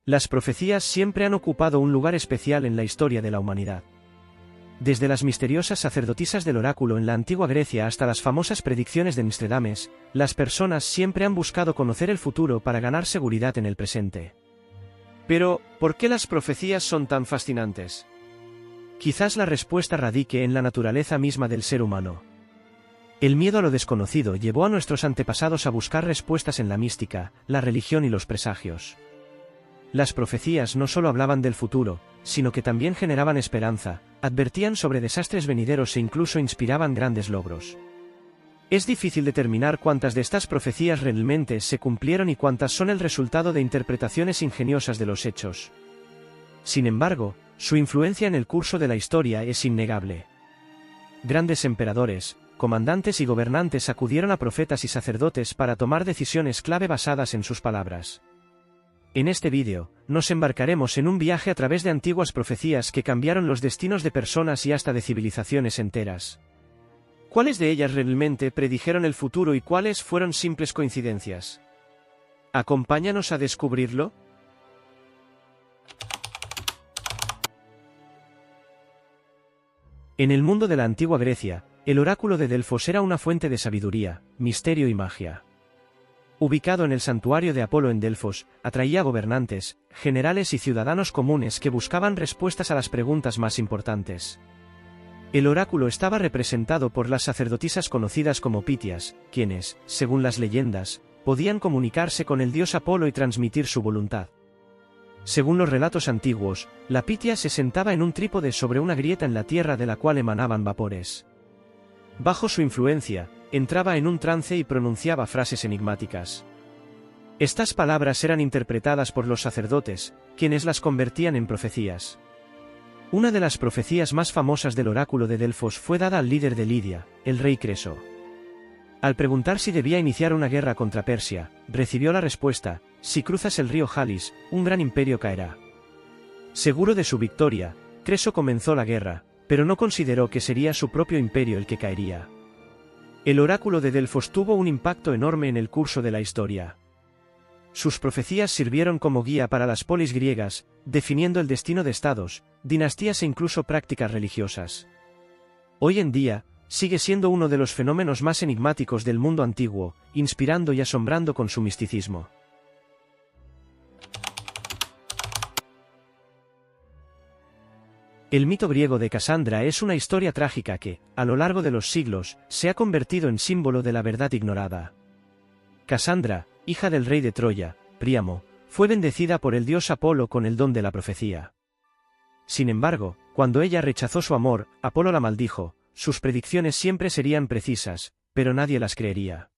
Las profecías siempre han ocupado un lugar especial en la historia de la humanidad. Desde las misteriosas sacerdotisas del oráculo en la antigua Grecia hasta las famosas predicciones de Nostradamus, las personas siempre han buscado conocer el futuro para ganar seguridad en el presente. Pero, ¿por qué las profecías son tan fascinantes? Quizás la respuesta radique en la naturaleza misma del ser humano. El miedo a lo desconocido llevó a nuestros antepasados a buscar respuestas en la mística, la religión y los presagios. Las profecías no solo hablaban del futuro, sino que también generaban esperanza, advertían sobre desastres venideros e incluso inspiraban grandes logros. Es difícil determinar cuántas de estas profecías realmente se cumplieron y cuántas son el resultado de interpretaciones ingeniosas de los hechos. Sin embargo, su influencia en el curso de la historia es innegable. Grandes emperadores, comandantes y gobernantes acudieron a profetas y sacerdotes para tomar decisiones clave basadas en sus palabras. En este vídeo, nos embarcaremos en un viaje a través de antiguas profecías que cambiaron los destinos de personas y hasta de civilizaciones enteras. ¿Cuáles de ellas realmente predijeron el futuro y cuáles fueron simples coincidencias? ¿Acompáñanos a descubrirlo? En el mundo de la antigua Grecia, el oráculo de Delfos era una fuente de sabiduría, misterio y magia. Ubicado en el santuario de Apolo en Delfos, atraía a gobernantes, generales y ciudadanos comunes que buscaban respuestas a las preguntas más importantes. El oráculo estaba representado por las sacerdotisas conocidas como pitias, quienes, según las leyendas, podían comunicarse con el dios Apolo y transmitir su voluntad. Según los relatos antiguos, la pitia se sentaba en un trípode sobre una grieta en la tierra de la cual emanaban vapores. Bajo su influencia, entraba en un trance y pronunciaba frases enigmáticas. Estas palabras eran interpretadas por los sacerdotes, quienes las convertían en profecías. Una de las profecías más famosas del oráculo de Delfos fue dada al líder de Lidia, el rey Creso. Al preguntar si debía iniciar una guerra contra Persia, recibió la respuesta: si cruzas el río Jalis, un gran imperio caerá. Seguro de su victoria, Creso comenzó la guerra, pero no consideró que sería su propio imperio el que caería. El oráculo de Delfos tuvo un impacto enorme en el curso de la historia. Sus profecías sirvieron como guía para las polis griegas, definiendo el destino de estados, dinastías e incluso prácticas religiosas. Hoy en día, sigue siendo uno de los fenómenos más enigmáticos del mundo antiguo, inspirando y asombrando con su misticismo. El mito griego de Casandra es una historia trágica que, a lo largo de los siglos, se ha convertido en símbolo de la verdad ignorada. Casandra, hija del rey de Troya, Príamo, fue bendecida por el dios Apolo con el don de la profecía. Sin embargo, cuando ella rechazó su amor, Apolo la maldijo. Sus predicciones siempre serían precisas, pero nadie las creería.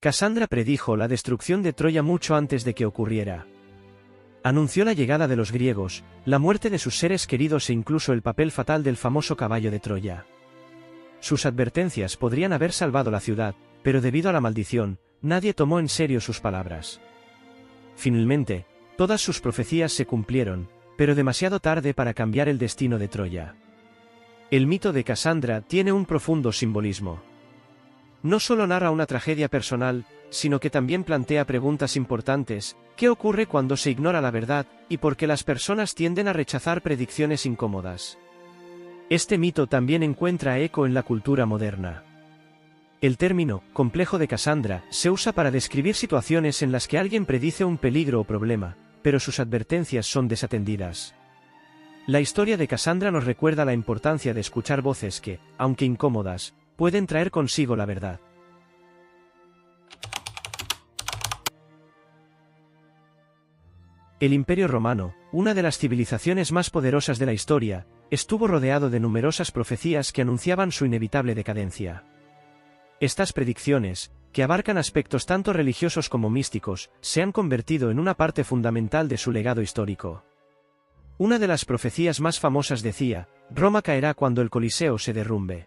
Casandra predijo la destrucción de Troya mucho antes de que ocurriera. Anunció la llegada de los griegos, la muerte de sus seres queridos e incluso el papel fatal del famoso caballo de Troya. Sus advertencias podrían haber salvado la ciudad, pero debido a la maldición, nadie tomó en serio sus palabras. Finalmente, todas sus profecías se cumplieron, pero demasiado tarde para cambiar el destino de Troya. El mito de Casandra tiene un profundo simbolismo. No solo narra una tragedia personal, sino que también plantea preguntas importantes: ¿qué ocurre cuando se ignora la verdad, y por qué las personas tienden a rechazar predicciones incómodas? Este mito también encuentra eco en la cultura moderna. El término complejo de Casandra se usa para describir situaciones en las que alguien predice un peligro o problema, pero sus advertencias son desatendidas. La historia de Casandra nos recuerda la importancia de escuchar voces que, aunque incómodas, pueden traer consigo la verdad. El Imperio Romano, una de las civilizaciones más poderosas de la historia, estuvo rodeado de numerosas profecías que anunciaban su inevitable decadencia. Estas predicciones, que abarcan aspectos tanto religiosos como místicos, se han convertido en una parte fundamental de su legado histórico. Una de las profecías más famosas decía: Roma caerá cuando el Coliseo se derrumbe.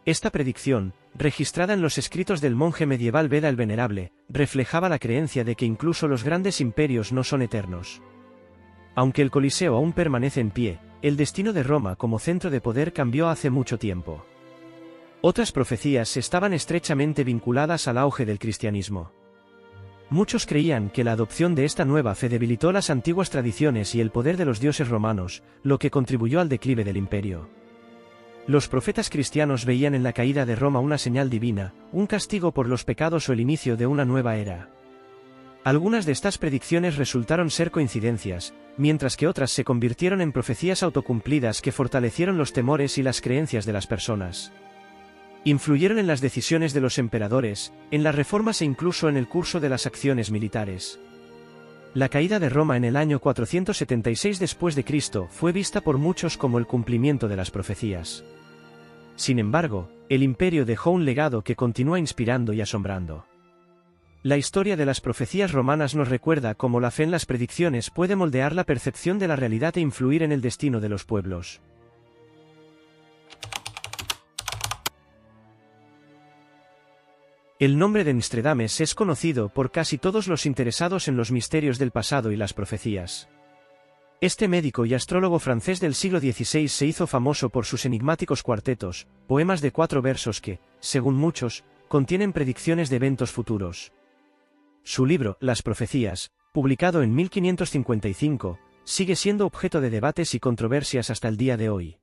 Esta predicción, registrada en los escritos del monje medieval Beda el Venerable, reflejaba la creencia de que incluso los grandes imperios no son eternos. Aunque el Coliseo aún permanece en pie, el destino de Roma como centro de poder cambió hace mucho tiempo. Otras profecías estaban estrechamente vinculadas al auge del cristianismo. Muchos creían que la adopción de esta nueva fe debilitó las antiguas tradiciones y el poder de los dioses romanos, lo que contribuyó al declive del imperio. Los profetas cristianos veían en la caída de Roma una señal divina, un castigo por los pecados o el inicio de una nueva era. Algunas de estas predicciones resultaron ser coincidencias, mientras que otras se convirtieron en profecías autocumplidas que fortalecieron los temores y las creencias de las personas. Influyeron en las decisiones de los emperadores, en las reformas e incluso en el curso de las acciones militares. La caída de Roma en el año 476 después de Cristo fue vista por muchos como el cumplimiento de las profecías. Sin embargo, el imperio dejó un legado que continúa inspirando y asombrando. La historia de las profecías romanas nos recuerda cómo la fe en las predicciones puede moldear la percepción de la realidad e influir en el destino de los pueblos. El nombre de Nostradamus es conocido por casi todos los interesados en los misterios del pasado y las profecías. Este médico y astrólogo francés del siglo XVI se hizo famoso por sus enigmáticos cuartetos, poemas de 4 versos que, según muchos, contienen predicciones de eventos futuros. Su libro, Las Profecías, publicado en 1555, sigue siendo objeto de debates y controversias hasta el día de hoy.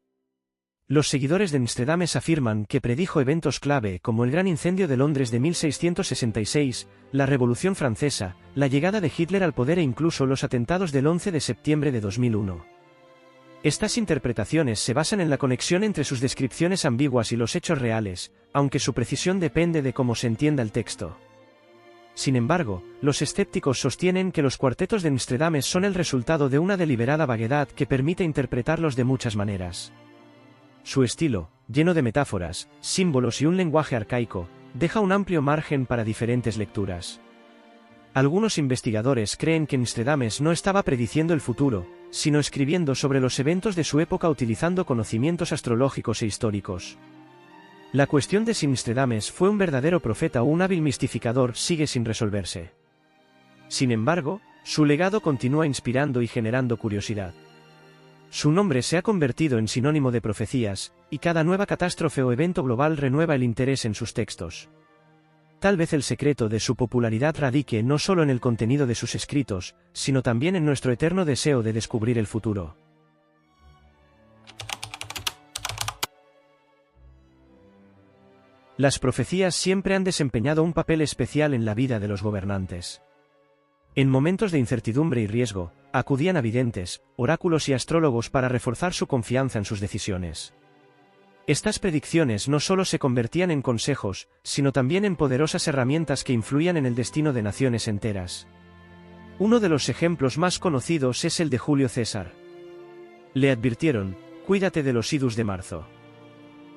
Los seguidores de Nostradamus afirman que predijo eventos clave como el Gran Incendio de Londres de 1666, la Revolución Francesa, la llegada de Hitler al poder e incluso los atentados del 11 de septiembre de 2001. Estas interpretaciones se basan en la conexión entre sus descripciones ambiguas y los hechos reales, aunque su precisión depende de cómo se entienda el texto. Sin embargo, los escépticos sostienen que los cuartetos de Nostradamus son el resultado de una deliberada vaguedad que permite interpretarlos de muchas maneras. Su estilo, lleno de metáforas, símbolos y un lenguaje arcaico, deja un amplio margen para diferentes lecturas. Algunos investigadores creen que Nostradamus no estaba prediciendo el futuro, sino escribiendo sobre los eventos de su época utilizando conocimientos astrológicos e históricos. La cuestión de si Nostradamus fue un verdadero profeta o un hábil mistificador sigue sin resolverse. Sin embargo, su legado continúa inspirando y generando curiosidad. Su nombre se ha convertido en sinónimo de profecías, y cada nueva catástrofe o evento global renueva el interés en sus textos. Tal vez el secreto de su popularidad radique no solo en el contenido de sus escritos, sino también en nuestro eterno deseo de descubrir el futuro. Las profecías siempre han desempeñado un papel especial en la vida de los gobernantes. En momentos de incertidumbre y riesgo, acudían a videntes, oráculos y astrólogos para reforzar su confianza en sus decisiones. Estas predicciones no solo se convertían en consejos, sino también en poderosas herramientas que influían en el destino de naciones enteras. Uno de los ejemplos más conocidos es el de Julio César. Le advirtieron: «Cuídate de los idus de marzo».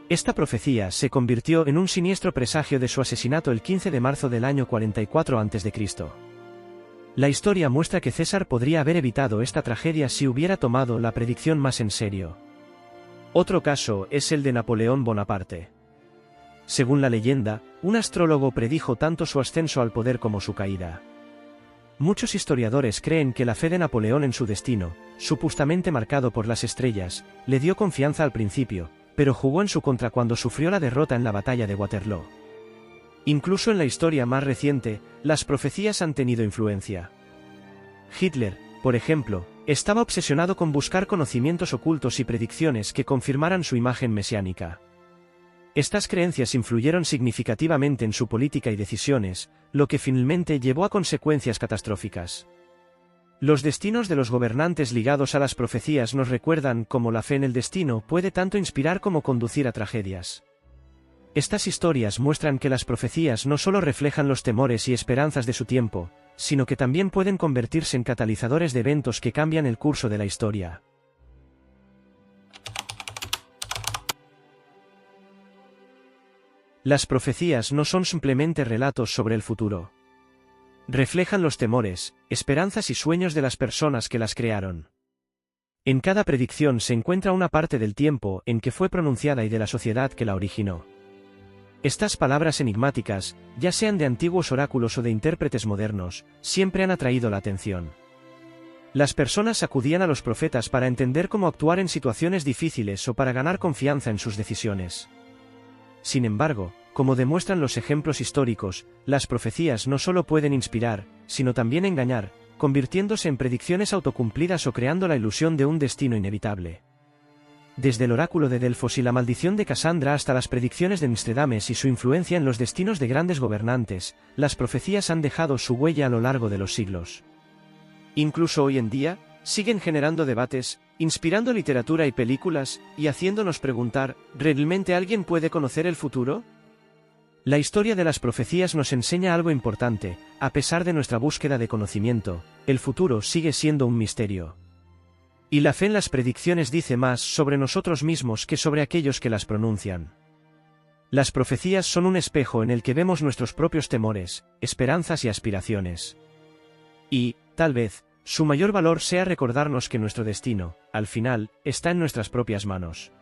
Esta profecía se convirtió en un siniestro presagio de su asesinato el 15 de marzo del año 44 a.C. La historia muestra que César podría haber evitado esta tragedia si hubiera tomado la predicción más en serio. Otro caso es el de Napoleón Bonaparte. Según la leyenda, un astrólogo predijo tanto su ascenso al poder como su caída. Muchos historiadores creen que la fe de Napoleón en su destino, supuestamente marcado por las estrellas, le dio confianza al principio, pero jugó en su contra cuando sufrió la derrota en la batalla de Waterloo. Incluso en la historia más reciente, las profecías han tenido influencia. Hitler, por ejemplo, estaba obsesionado con buscar conocimientos ocultos y predicciones que confirmaran su imagen mesiánica. Estas creencias influyeron significativamente en su política y decisiones, lo que finalmente llevó a consecuencias catastróficas. Los destinos de los gobernantes ligados a las profecías nos recuerdan cómo la fe en el destino puede tanto inspirar como conducir a tragedias. Estas historias muestran que las profecías no solo reflejan los temores y esperanzas de su tiempo, sino que también pueden convertirse en catalizadores de eventos que cambian el curso de la historia. Las profecías no son simplemente relatos sobre el futuro. Reflejan los temores, esperanzas y sueños de las personas que las crearon. En cada predicción se encuentra una parte del tiempo en que fue pronunciada y de la sociedad que la originó. Estas palabras enigmáticas, ya sean de antiguos oráculos o de intérpretes modernos, siempre han atraído la atención. Las personas acudían a los profetas para entender cómo actuar en situaciones difíciles o para ganar confianza en sus decisiones. Sin embargo, Como demuestran los ejemplos históricos, las profecías no solo pueden inspirar, sino también engañar, convirtiéndose en predicciones autocumplidas o creando la ilusión de un destino inevitable. Desde el oráculo de Delfos y la maldición de Casandra hasta las predicciones de Nostradamus y su influencia en los destinos de grandes gobernantes, las profecías han dejado su huella a lo largo de los siglos. Incluso hoy en día, siguen generando debates, inspirando literatura y películas, y haciéndonos preguntar, ¿realmente alguien puede conocer el futuro? La historia de las profecías nos enseña algo importante: a pesar de nuestra búsqueda de conocimiento, el futuro sigue siendo un misterio. Y la fe en las predicciones dice más sobre nosotros mismos que sobre aquellos que las pronuncian. Las profecías son un espejo en el que vemos nuestros propios temores, esperanzas y aspiraciones. Y, tal vez, su mayor valor sea recordarnos que nuestro destino, al final, está en nuestras propias manos.